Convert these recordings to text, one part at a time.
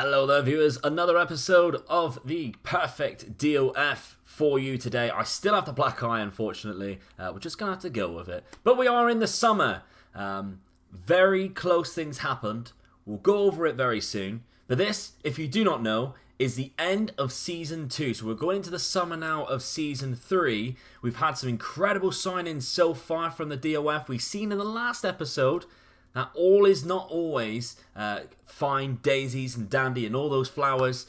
Hello there viewers, another episode of the Perfect DOF for you today. I still have the black eye unfortunately, we're just going to have to go with it. But we are in the summer, very close things happened, we'll go over it very soon. But this, if you do not know, is the end of Season 2. So we're going into the summer now of Season 3. We've had some incredible signings so far from the DOF. We've seen in the last episode that all is not always fine daisies and dandy and all those flowers.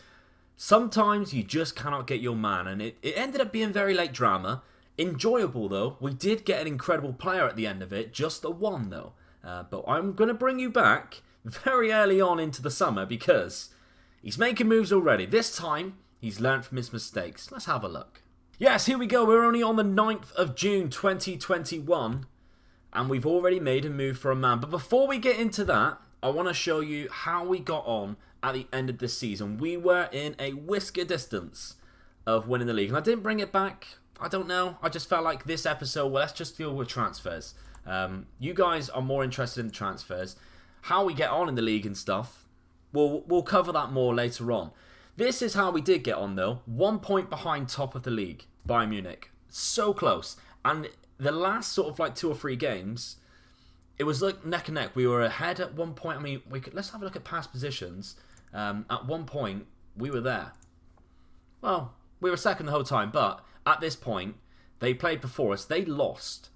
Sometimes you just cannot get your man, and it ended up being very late drama. Enjoyable though. We did get an incredible player at the end of it, just the one though. But I'm going to bring you back very early on into the summer because he's making moves already. This time, he's learned from his mistakes. Let's have a look. Yes, here we go. We're only on the 9th of June 2021. And we've already made a move for a man. But before we get into that, I want to show you how we got on at the end of this season. We were in a whisker distance of winning the league. And I didn't bring it back. I don't know. I just felt like this episode, well, let's just deal with transfers. You guys are more interested in the transfers. How we get on in the league and stuff, we'll cover that more later on. This is how we did get on, though. 1 point behind top of the league, Bayern Munich. So close. And the last sort of like 2 or 3 games, it was like neck and neck. We were ahead at one point. I mean, let's have a look at past positions. At one point, we were there. Well, we were second the whole time, but at this point, they played before us. They lost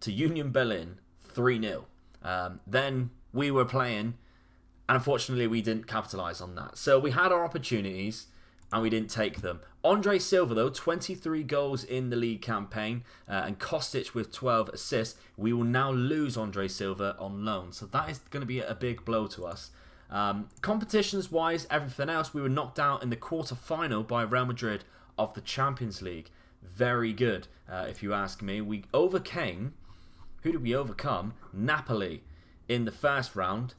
to Union Berlin 3-0. Then we were playing, and unfortunately, we didn't capitalise on that. So we had our opportunities, and we didn't take them. Andre Silva, though, 23 goals in the league campaign, and Kostic with 12 assists. We will now lose Andre Silva on loan, so that is going to be a big blow to us. Competitions-wise, everything else, we were knocked out in the quarter-final by Real Madrid of the Champions League. Very good, if you ask me. We overcame, who did we overcome? Napoli in the first round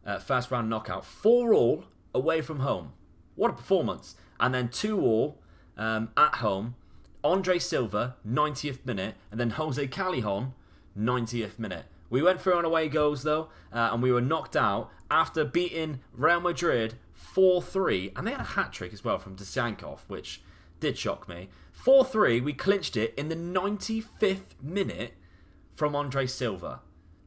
knockout. 4-4 away from home. What a performance. And then 2-2 at home. Andre Silva, 90th minute. And then Jose Callejon, 90th minute. We went through on away goals though. And we were knocked out after beating Real Madrid 4-3. And they had a hat-trick as well from Desiankov, which did shock me. 4-3, we clinched it in the 95th minute from Andre Silva.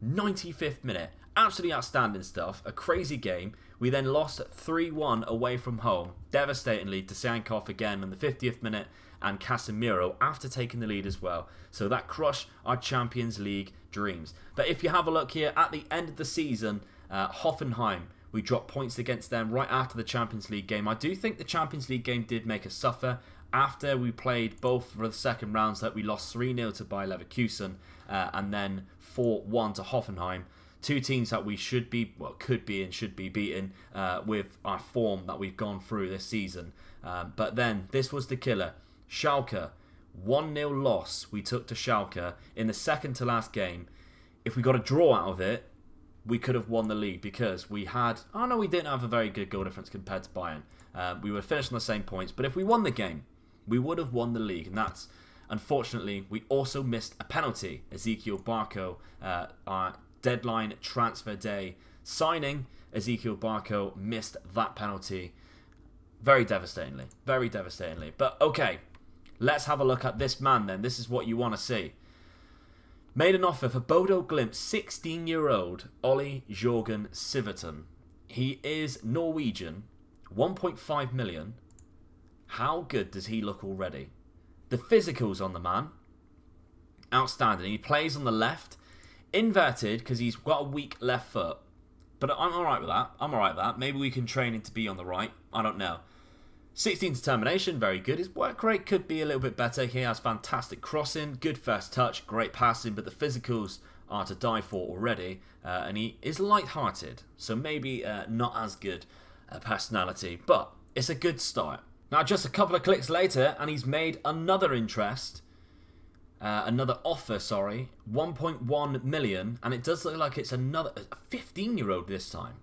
95th minute. Absolutely outstanding stuff. A crazy game. We then lost 3-1 away from home. Devastatingly, Desiankov again in the 50th minute and Casemiro after taking the lead as well. So that crushed our Champions League dreams. But if you have a look here, at the end of the season, Hoffenheim, we dropped points against them right after the Champions League game. I do think the Champions League game did make us suffer. After we played both for the second rounds, that we lost 3-0 to Bayer Leverkusen and then 4-1 to Hoffenheim. 2 teams that we should be, well, could be and should be beaten with our form that we've gone through this season. But then, this was the killer. Schalke, 1-0 loss we took to Schalke in the second to last game. If we got a draw out of it, we could have won the league because we had, we didn't have a very good goal difference compared to Bayern. We were finished on the same points, but if we won the game, we would have won the league. And that's, unfortunately, we also missed a penalty. Ezekiel Barco, our deadline transfer day signing, Ezekiel Barco missed that penalty very devastatingly. Very devastatingly. But okay, let's have a look at this man then. This is what you want to see. Made an offer for Bodo Glimt, 16-year-old Ollie Jorgen Siverton. He is Norwegian, 1.5 million. How good does he look already? The physicals on the man, outstanding. He plays on the left. Inverted because he's got a weak left foot. But I'm alright with that. Maybe we can train him to be on the right. I don't know. 16 determination, very good. His work rate could be a little bit better. He has fantastic crossing, good first touch, great passing, but the physicals are to die for already. And he is light-hearted, so maybe not as good a personality. But it's a good start. Now just a couple of clicks later and he's made another offer, 1.1 million, and it does look like it's a 15-year-old this time.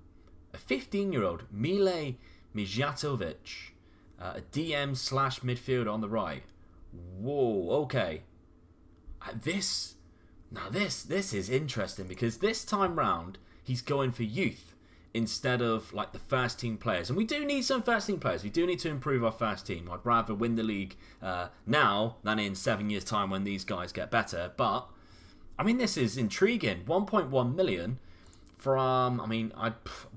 A 15-year-old, Mile Mijatovic, a DM/midfielder on the right. Whoa, okay. This is interesting because this time round he's going for youth instead of like the first team players. And we do need some first team players. We do need to improve our first team. I'd rather win the league now than in 7 years' time when these guys get better. But, I mean, this is intriguing. 1.1 million from,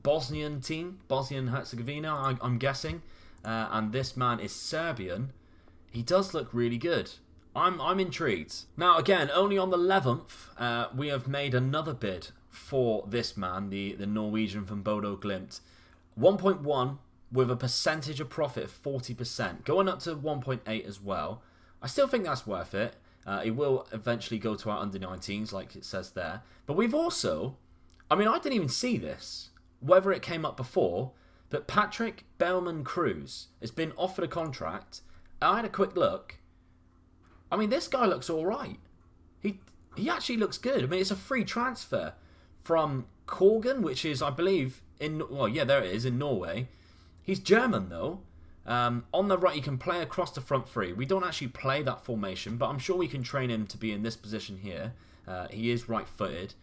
Bosnian team, Bosnia-Herzegovina, I'm guessing. And this man is Serbian. He does look really good. I'm intrigued. Now, again, only on the 11th, we have made another bid for this man, the Norwegian from Bodo Glimt. 1.1 with a percentage of profit of 40%, going up to 1.8 as well. I still think that's worth it. It will eventually go to our under-19s, like it says there. But we've also, I didn't even see this, whether it came up before, but Patrick Bellman-Cruz has been offered a contract. I had a quick look. This guy looks all right. He actually looks good. It's a free transfer from Korgen, which is, I believe, there it is, in Norway. He's German, though. On the right, he can play across the front three. We don't actually play that formation, but I'm sure we can train him to be in this position here. He is right-footed.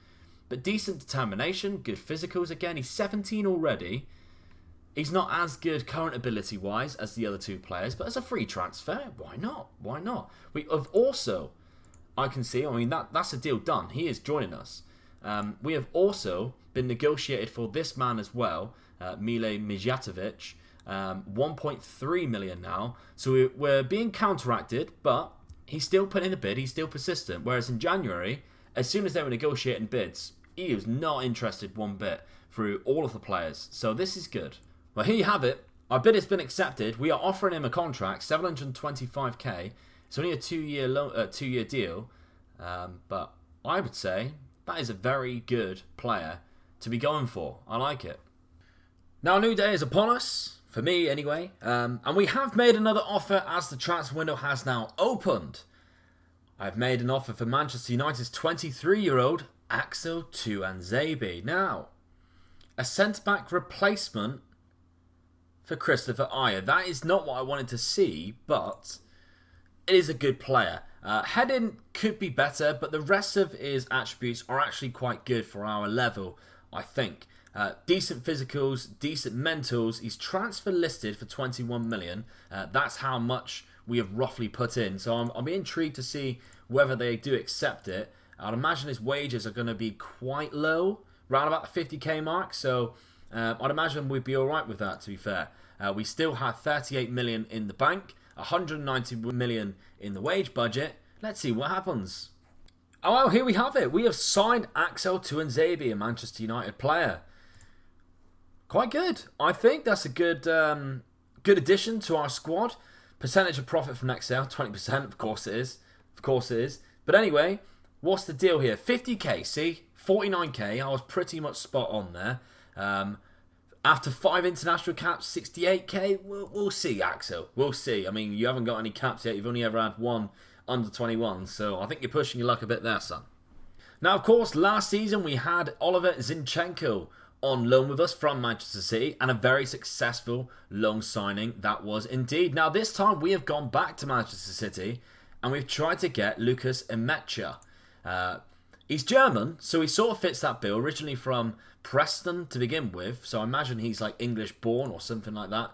But decent determination, good physicals. Again, he's 17 already. He's not as good current ability-wise as the other two players, but as a free transfer, why not? Why not? We have also, I can see, that's a deal done. He is joining us. We have also been negotiated for this man as well, Mile Mijatovic, 1.3 million now. So we're being counteracted, but he's still putting in a bid. He's still persistent. Whereas in January, as soon as they were negotiating bids, he was not interested one bit through all of the players. So this is good. Well, here you have it. Our bid has been accepted. We are offering him a contract, 725k. It's only a two-year deal, but I would say that is a very good player to be going for. I like it. Now, a new day is upon us, for me anyway, and we have made another offer as the transfer window has now opened. I've made an offer for Manchester United's 23-year-old Axel Tuanzebe. Now, a centre-back replacement for Christopher Ayer. That is not what I wanted to see, but it is a good player. Heading could be better, but the rest of his attributes are actually quite good for our level, I think. Decent physicals, decent mentals. He's transfer listed for 21 million. That's how much we have roughly put in. So I'm intrigued to see whether they do accept it. I'd imagine his wages are going to be quite low, around about the 50k mark. So I'd imagine we'd be alright with that, to be fair. We still have 38 million in the bank, 190 million in the wage budget. Let's see what happens. Oh, well, here we have it. We have signed Axel Tuanzebe, a Manchester United player. Quite good. I think that's a good addition to our squad. Percentage of profit from next sale, 20%. Of course it is. Of course it is. But anyway, what's the deal here? 50k, see? 49k. I was pretty much spot on there. After 5 international caps, 68k. We'll see, Axel. We'll see. You haven't got any caps yet. You've only ever had one under 21. So I think you're pushing your luck a bit there, son. Now, of course, last season we had Oliver Zinchenko on loan with us from Manchester City, and a very successful loan signing that was indeed. Now, this time we have gone back to Manchester City and we've tried to get Lucas Emecha. He's German, so he sort of fits that bill. Originally from Preston to begin with, so I imagine he's like English born or something like that.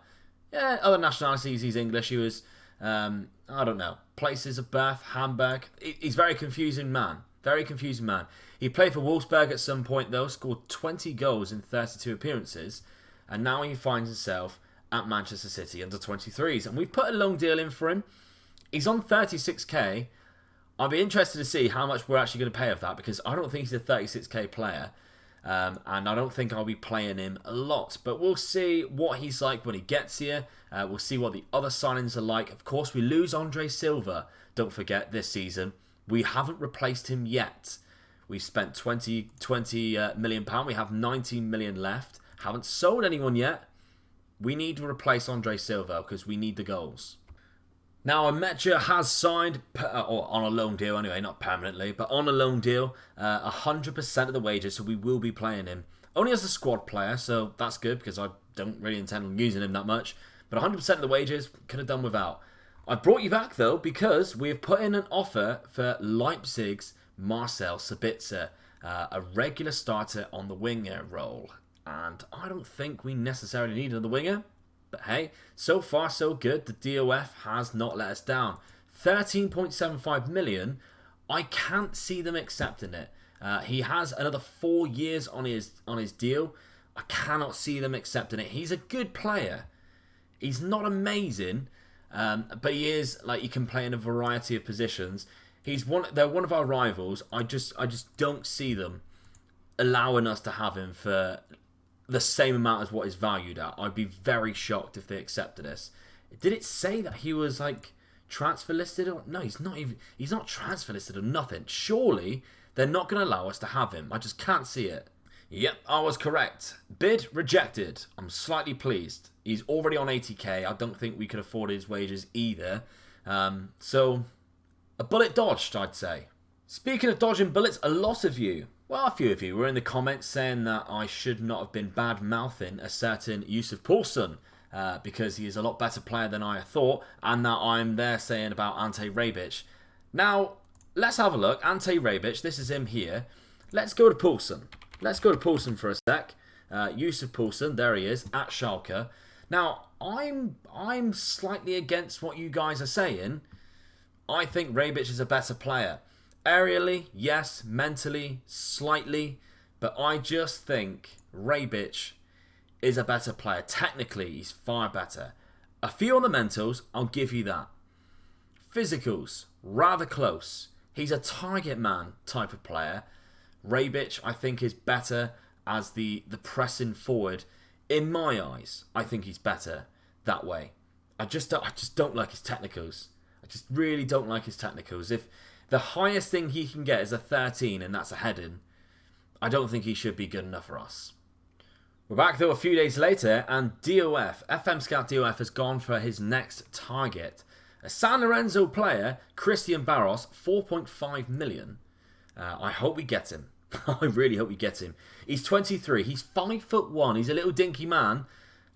Yeah, other nationalities, he's English. He was, I don't know, places of birth, Hamburg. He's a very confusing man. Very confusing man. He played for Wolfsburg at some point though, scored 20 goals in 32 appearances, and now he finds himself at Manchester City under 23s. And we've put a long deal in for him. He's on 36k. I'll be interested to see how much we're actually going to pay of that, because I don't think he's a 36k player. And I don't think I'll be playing him a lot. But we'll see what he's like when he gets here. We'll see what the other signings are like. Of course, we lose Andre Silva, don't forget, this season. We haven't replaced him yet. We've spent 20 million pounds. We have 19 million left. Haven't sold anyone yet. We need to replace Andre Silva because we need the goals. Now, Emecha has signed, or on a loan deal anyway, not permanently, but on a loan deal, 100% of the wages, so we will be playing him. Only as a squad player, so that's good because I don't really intend on using him that much. But 100% of the wages, could have done without. I brought you back though because we have put in an offer for Leipzig's Marcel Sabitzer, a regular starter on the winger role. And I don't think we necessarily need another winger. But hey, so far so good. The DOF has not let us down. 13.75 million. I can't see them accepting it. He has another 4 years on his deal. I cannot see them accepting it. He's a good player. He's not amazing, but he is, like, he can play in a variety of positions. They're one of our rivals. I just don't see them allowing us to have him for the same amount as what he's valued at. I'd be very shocked if they accepted this. Did it say that he was, like, transfer listed? Or no, he's not transfer listed or nothing. Surely they're not going to allow us to have him. I just can't see it. Yep, I was correct. Bid rejected. I'm slightly pleased. He's already on 80k. I don't think we could afford his wages either. So, a bullet dodged, I'd say. Speaking of dodging bullets, a few of you were in the comments saying that I should not have been bad-mouthing a certain Yusuf Poulsen because he is a lot better player than I thought, and that I'm there saying about Ante Rebic. Now, let's have a look. Ante Rebic, this is him here. Let's go to Poulsen. Let's go to Poulsen for a sec. Yusuf Poulsen, there he is, at Schalke. Now, I'm slightly against what you guys are saying. I think Rebic is a better player. Aerially, yes. Mentally, slightly. But I just think Rebic is a better player. Technically, he's far better. A few on the mentals, I'll give you that. Physicals, rather close. He's a target man type of player. Rebic, I think, is better as the pressing forward. In my eyes, I think he's better that way. I just don't like his technicals. I just really don't like his technicals. If the highest thing he can get is a 13 and that's a heading, I don't think he should be good enough for us. We're back though a few days later, and DOF, FM Scout DOF, has gone for his next target. A San Lorenzo player, Christian Barros, 4.5 million. I hope we get him. I really hope we get him. He's 23. He's 5'1". He's a little dinky man.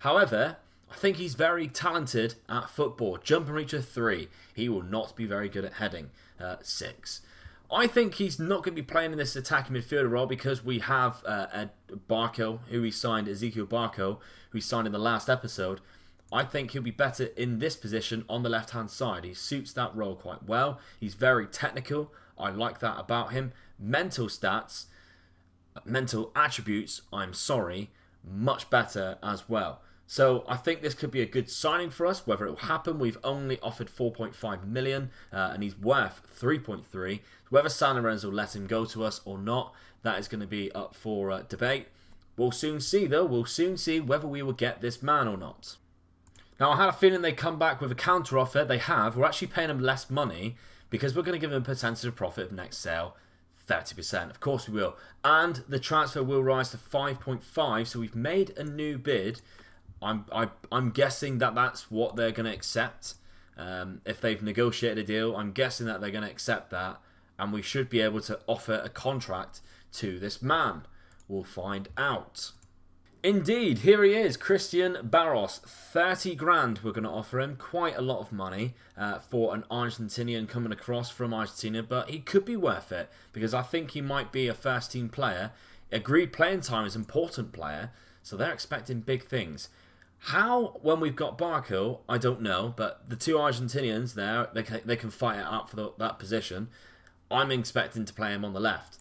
However, I think he's very talented at football. Jump and reach of 3. He will not be very good at heading. 6. I think he's not going to be playing in this attacking midfielder role because we have Barco, who we signed, Ezekiel Barco, who we signed in the last episode. I think he'll be better in this position on the left-hand side. He suits that role quite well. He's very technical. I like that about him. Mental stats, mental attributes, much better as well. So I think this could be a good signing for us. Whether it will happen, we've only offered 4.5 million and he's worth 3.3. Whether San Lorenzo will let him go to us or not, that is going to be up for debate. We'll soon see though. We'll soon see whether we will get this man or not. Now, I had a feeling they'd come back with a counter offer. They have. We're actually paying them less money because we're going to give them a percentage of profit of next sale. 30%. Of course we will. And the transfer will rise to 5.5. So we've made a new bid. I'm guessing that that's what they're going to accept. If they've negotiated a deal, I'm guessing that they're going to accept that. And we should be able to offer a contract to this man. We'll find out. Indeed, here he is, Christian Barros. 30 grand we're going to offer him. Quite a lot of money for an Argentinian coming across from Argentina, but he could be worth it because I think he might be a first team player. Agreed playing time is important player, so they're expecting big things. How, when we've got Barco, I don't know, but the two Argentinians there, they can fight it out for that position. I'm expecting to play him on the left.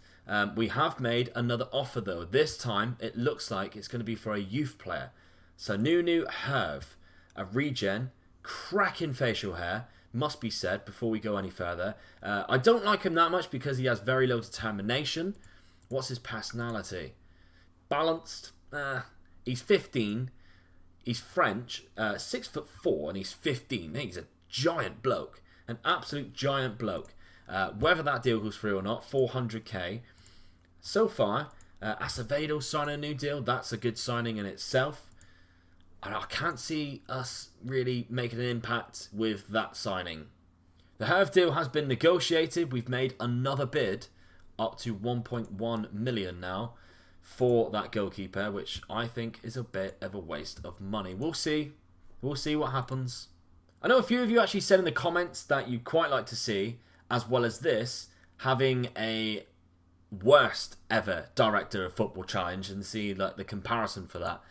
We have made another offer though. This time it looks like it's going to be for a youth player. So Nunu Herve, a Regen, cracking facial hair, must be said before we go any further. I don't like him that much because he has very low determination. What's his personality? Balanced. He's 15. He's French. 6'4", and he's 15. He's a giant bloke. An absolute giant bloke. Whether that deal goes through or not, 400k. So far, Acevedo signing a new deal. That's a good signing in itself. And I can't see us really making an impact with that signing. The Herve deal has been negotiated. We've made another bid up to 1.1 million now for that goalkeeper, which I think is a bit of a waste of money. We'll see. We'll see what happens. I know a few of you actually said in the comments that you'd quite like to see, as well as this, having a worst ever director of football challenge and see like the comparison for that.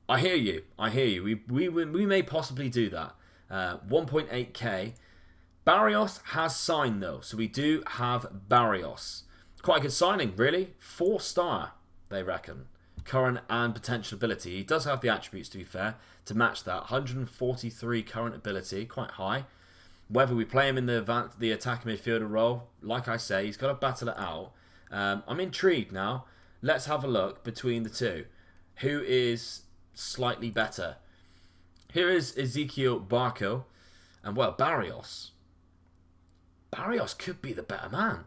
I hear you. We may possibly do that. 1.8k. Barrios has signed though, so we do have Barrios. Quite a good signing, really. 4-star, they reckon. Current and potential ability. He does have the attributes, to be fair, to match that. 143 current ability, quite high. Whether we play him in the attacking midfielder role, like I say, he's got to battle it out. I'm intrigued now. Let's have a look between the two. Who is slightly better? Here is Ezekiel Barco. And, well, Barrios. Barrios could be the better man.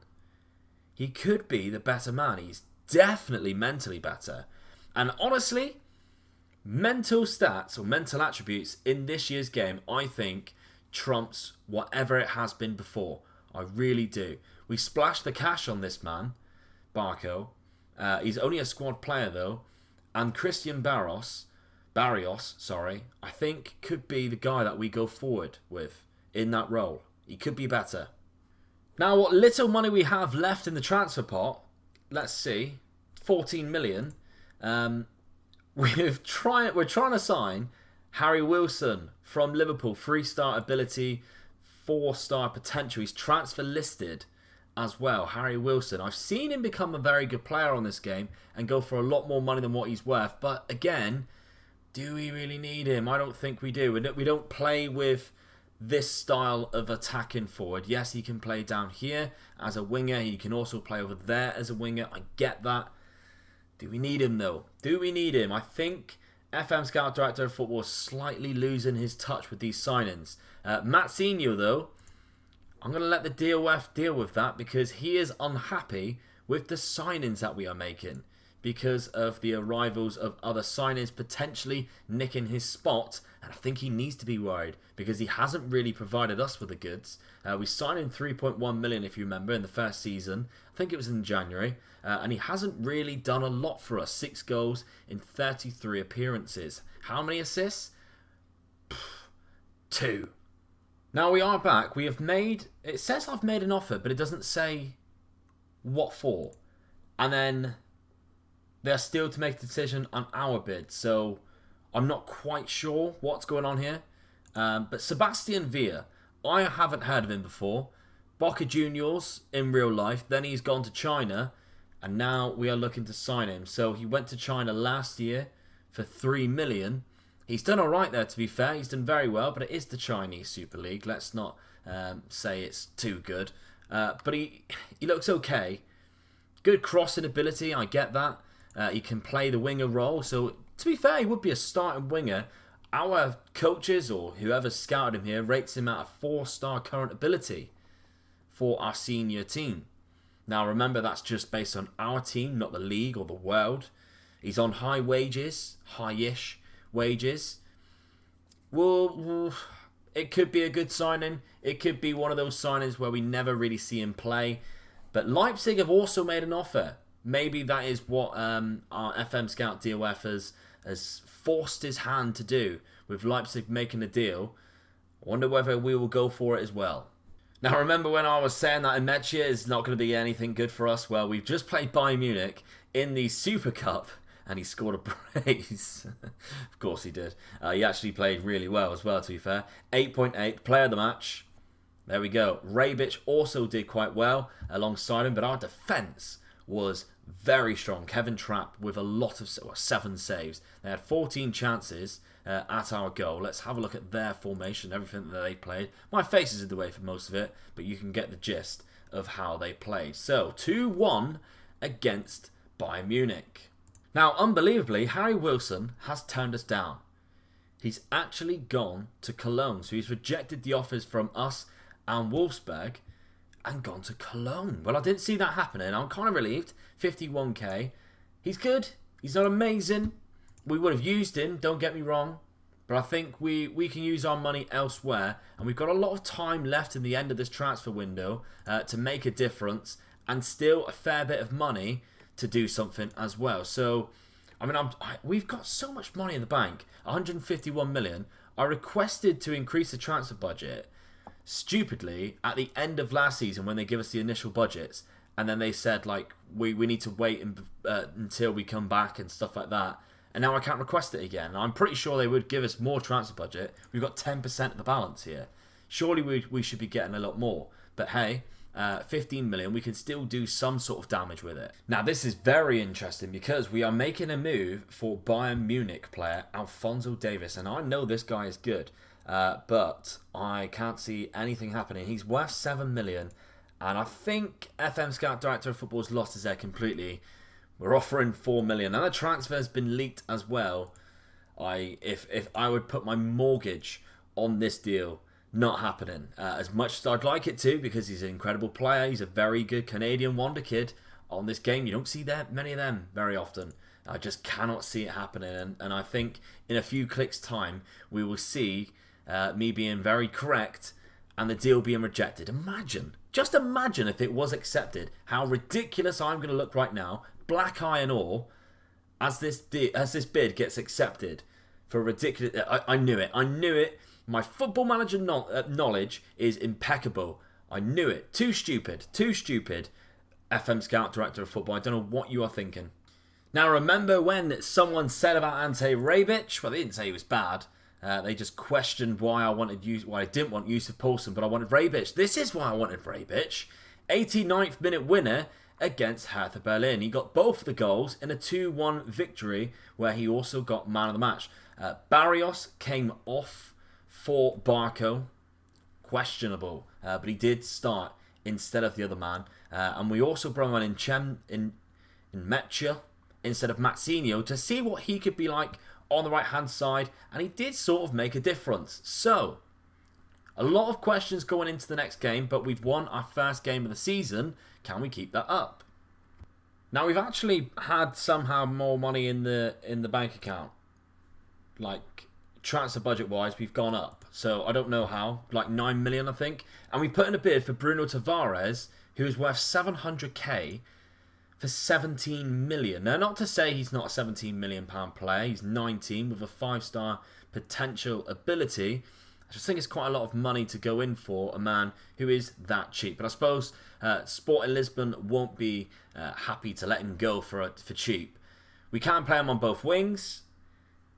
He could be the better man. He's definitely mentally better. And honestly, mental stats or mental attributes in this year's game, I think, trumps whatever it has been before. I really do. We splashed the cash on this man, Barco. He's only a squad player, though. And Christian Barrios, I think could be the guy that we go forward with in that role. He could be better. Now, what little money we have left in the transfer pot, let's see, 14 million. We're trying to sign Harry Wilson from Liverpool, 3-star ability, 4-star potential. He's transfer listed as well, Harry Wilson. I've seen him become a very good player on this game and go for a lot more money than what he's worth. But again, do we really need him? I don't think we do. We don't play with this style of attacking forward. Yes, he can play down here as a winger. He can also play over there as a winger. I get that. Do we need him though? Do we need him? I think FM Scout Director of Football is slightly losing his touch with these signings. Matt Senior though, I'm going to let the DOF deal with that because he is unhappy with the signings that we are making because of the arrivals of other signings potentially nicking his spot. And I think he needs to be worried because he hasn't really provided us with the goods. We signed him 3.1 million, if you remember, in the first season. I think it was in January. And he hasn't really done a lot for us. 6 goals in 33 appearances. How many assists? 2. Now we are back. We have made... It says I've made an offer, but it doesn't say what for. And then they're still to make a decision on our bid. So I'm not quite sure what's going on here. But Sebastian Villa, I haven't heard of him before. Boca Juniors in real life. Then he's gone to China. And now we are looking to sign him. So he went to China last year for 3 million. He's done alright there, to be fair. He's done very well. But it is the Chinese Super League. Let's not say it's too good. But he looks okay. Good crossing ability. I get that. He can play the winger role. So to be fair, he would be a starting winger. Our coaches or whoever scouted him here rates him at a 4-star current ability for our senior team. Now remember, that's just based on our team, not the league or the world. He's on high wages, high-ish wages. Well, it could be a good signing. It could be one of those signings where we never really see him play. But Leipzig have also made an offer. Maybe that is what our FM Scout DOF has forced his hand to do with Leipzig making a deal. I wonder whether we will go for it as well. Now remember when I was saying that Imechia is not going to be anything good for us? Well, we've just played Bayern Munich in the Super Cup and he scored a brace. Of course he did. He actually played really well as well, to be fair. 8.8, player of the match. There we go. Rebic also did quite well alongside him, but our defence was very strong. Kevin Trapp with a lot of 7 saves. They had 14 chances at our goal. Let's have a look at their formation, everything that they played. My face is in the way for most of it, but you can get the gist of how they played. So 2-1 against Bayern Munich. Now, unbelievably, Harry Wilson has turned us down. He's actually gone to Cologne, so he's rejected the offers from us and Wolfsburg and gone to Cologne. Well, I didn't see that happening. I'm kind of relieved. 51k. He's good. He's not amazing. We would have used him, don't get me wrong. But I think we can use our money elsewhere. And we've got a lot of time left in the end of this transfer window to make a difference. And still a fair bit of money to do something as well. So, I mean, we've got so much money in the bank. 151 million. I requested to increase the transfer budget stupidly at the end of last season when they give us the initial budgets, and then they said like we need to wait until we come back and stuff like that. And now I can't request it again. I'm pretty sure they would give us more transfer budget. We've got 10% of the balance here. Surely we should be getting a lot more. But hey, 15 million, we can still do some sort of damage with it. Now this is very interesting because we are making a move for Bayern Munich player Alphonso Davies. And I know this guy is good, but I can't see anything happening. He's worth 7 million. And I think FM Scout Director of Football's lost his head completely. We're offering 4 million. And the transfer's been leaked as well. If I would put my mortgage on this deal, not happening. As much as I'd like it to, because he's an incredible player. He's a very good Canadian Wonderkid on this game. You don't see many of them very often. I just cannot see it happening. And I think in a few clicks' time, we will see me being very correct and the deal being rejected. Just imagine if it was accepted, how ridiculous I'm going to look right now, black eye and all, as this bid gets accepted for ridiculous. I knew it. My football manager knowledge is impeccable. I knew it. Too stupid. FM Scout Director of Football. I don't know what you are thinking. Now remember when someone said about Ante Rebic? Well, they didn't say he was bad. They just questioned why I didn't want Yusuf Poulsen, but I wanted Rebic. This is why I wanted Rebic. 89th minute winner against Hertha Berlin. He got both the goals in a 2-1 victory where he also got man of the match. Barrios came off for Barco. Questionable, but he did start instead of the other man. And we also brought on in Metcha instead of Matzinho to see what he could be like on the right hand side, and he did sort of make a difference. So a lot of questions going into the next game, but we've won our first game of the season. Can we keep that up? Now we've actually had somehow more money in the bank account, like transfer budget wise. We've gone up, so I don't know how, like 9 million I think, and we put in a bid for Bruno Tavares, who is worth 700k for 17 million. Now, not to say he's not a 17 million pound player. He's 19 with a 5-star potential ability. I just think it's quite a lot of money to go in for a man who is that cheap. But I suppose Sporting Lisbon won't be happy to let him go for cheap. We can play him on both wings.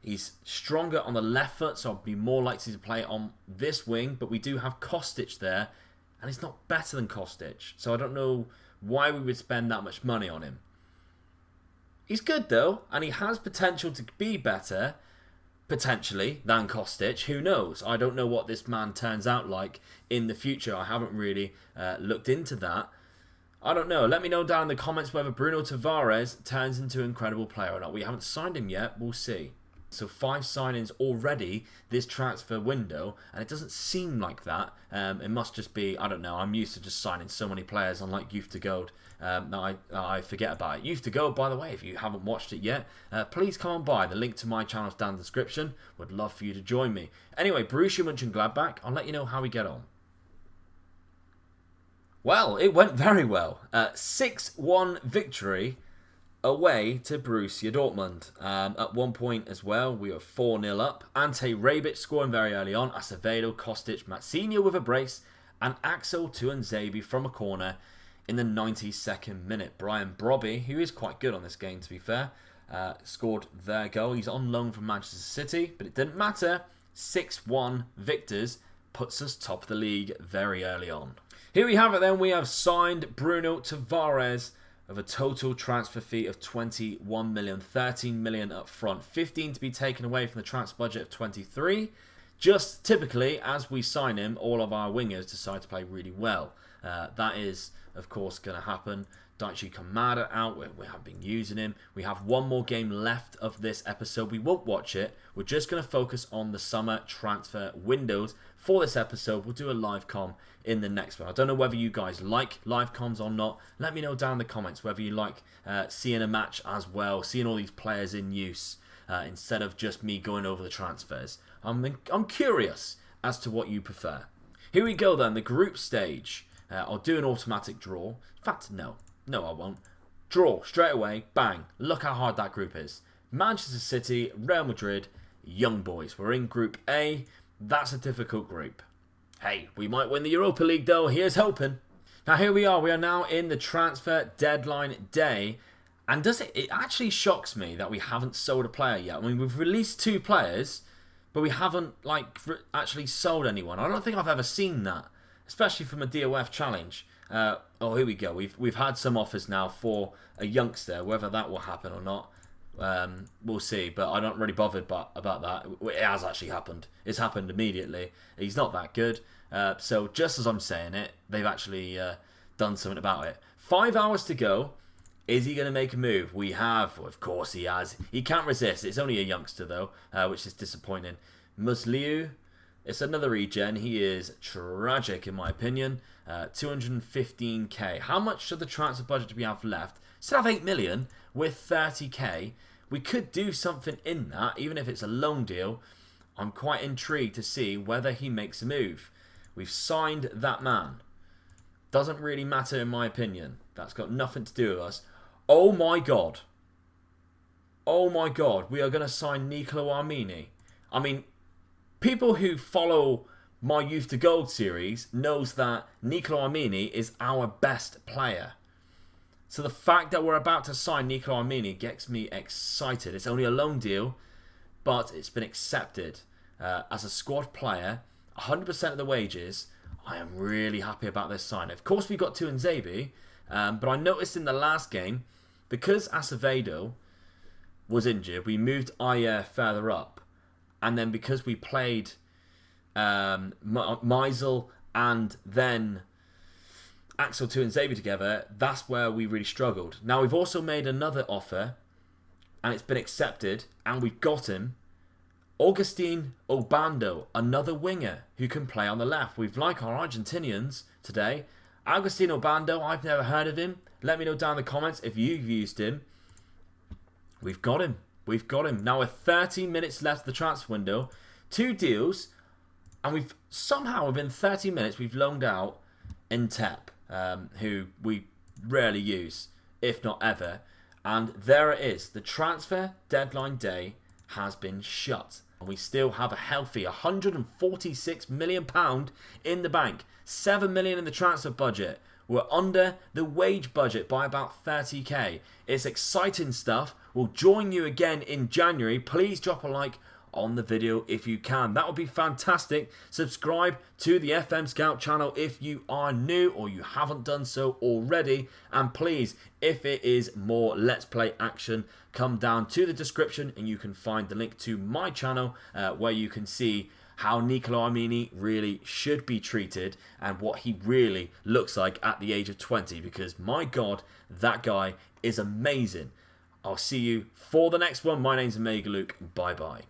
He's stronger on the left foot, so I'd be more likely to play on this wing. But we do have Kostic there, and he's not better than Kostic. So I don't know why we would spend that much money on him. He's good though, and he has potential to be better, potentially, than Kostic. Who knows? I don't know what this man turns out like in the future. I haven't really looked into that. I don't know. Let me know down in the comments whether Bruno Tavares turns into an incredible player or not. We haven't signed him yet. We'll see. So 5 signings already this transfer window, and it doesn't seem like that. It must just be, I don't know, I'm used to just signing so many players unlike Youth to Gold. Now I forget about it. Youth to Gold, by the way, if you haven't watched it yet, please come on by. The link to my channel is down in the description. Would love for you to join me. Anyway, Borussia Mönchengladbach, I'll let you know how we get on. Well, it went very well. 6-1 victory away to Borussia Dortmund. At one point as well, we were 4-0 up. Ante Rebic scoring very early on. Acevedo, Kostic, Matzinho with a brace, and Axel Tuanzebe from a corner in the 92nd minute. Brian Brobby, who is quite good on this game to be fair, scored their goal. He's on loan from Manchester City, but it didn't matter. 6-1 victors puts us top of the league very early on. Here we have it then. We have signed Bruno Tavares of a total transfer fee of 21 million, 13 million up front, 15 to be taken away from the transfer budget of 23. Just typically, as we sign him, all of our wingers decide to play really well. That is, of course, going to happen. Daichi Kamada out, we have been using him. We have one more game left of this episode. We won't watch it. We're just going to focus on the summer transfer windows. For this episode, we'll do a live com in the next one. I don't know whether you guys like live comms or not. Let me know down in the comments whether you like seeing a match as well, seeing all these players in use instead of just me going over the transfers. I'm curious as to what you prefer. Here we go then, the group stage. I'll do an automatic draw. In fact, no, I won't. Draw straight away, bang. Look how hard that group is. Manchester City, Real Madrid, Young Boys. We're in Group A. That's a difficult group. Hey, we might win the Europa League though. Here's hoping. Now here we are. We are now in the transfer deadline day. And it actually shocks me that we haven't sold a player yet. I mean, we've released 2 players, but we haven't actually sold anyone. I don't think I've ever seen that, especially from a DOF challenge. Oh, here we go. We've had some offers now for a youngster. Whether that will happen or not, we'll see. But I'm not really bothered about that. It has actually happened. It's happened immediately. He's not that good. So just as I'm saying it, they've actually done something about it. 5 hours to go. Is he going to make a move? We have. Well, of course he has. He can't resist. It's only a youngster, though, which is disappointing. Musliu, it's another regen. He is tragic, in my opinion. 215k. How much of the transfer budget do we have left? Still have 8 million with 30k. We could do something in that, even if it's a loan deal. I'm quite intrigued to see whether he makes a move. We've signed that man. Doesn't really matter, in my opinion. That's got nothing to do with us. Oh my god. Oh my god. We are going to sign Nicolo Armini. I mean, people who follow my Youth to Gold series knows that Nicolo Armini is our best player. So the fact that we're about to sign Nicolo Armini gets me excited. It's only a loan deal, but it's been accepted as a squad player. 100% of the wages. I am really happy about this sign. Of course, we got 2 in Zabi, but I noticed in the last game, because Acevedo was injured, we moved Ayer further up. And then because we played Meisel and then Axel 2 and Zabi together, that's where we really struggled. Now, we've also made another offer, and it's been accepted, and we've got him. Augustin Obando, another winger who can play on the left. We've like our Argentinians today. Augustin Obando, I've never heard of him. Let me know down in the comments if you've used him. We've got him. We've got him. Now with 30 minutes left of the transfer window, 2 deals, and we've somehow within 30 minutes we've loaned out Intep, who we rarely use, if not ever. And there it is. The transfer deadline day has been shut. And we still have a healthy £146 million in the bank. 7 million in the transfer budget. We're under the wage budget by about 30k. It's exciting stuff. We'll join you again in January. Please drop a like on the video if you can. That would be fantastic. Subscribe to the FM Scout channel if you are new or you haven't done so already. And please, if it is more Let's Play action, come down to the description and you can find the link to my channel where you can see how Nicolo Armini really should be treated and what he really looks like at the age of 20, because my god, that guy is amazing. I'll see you for the next one. My name's Omega Luke. Bye bye.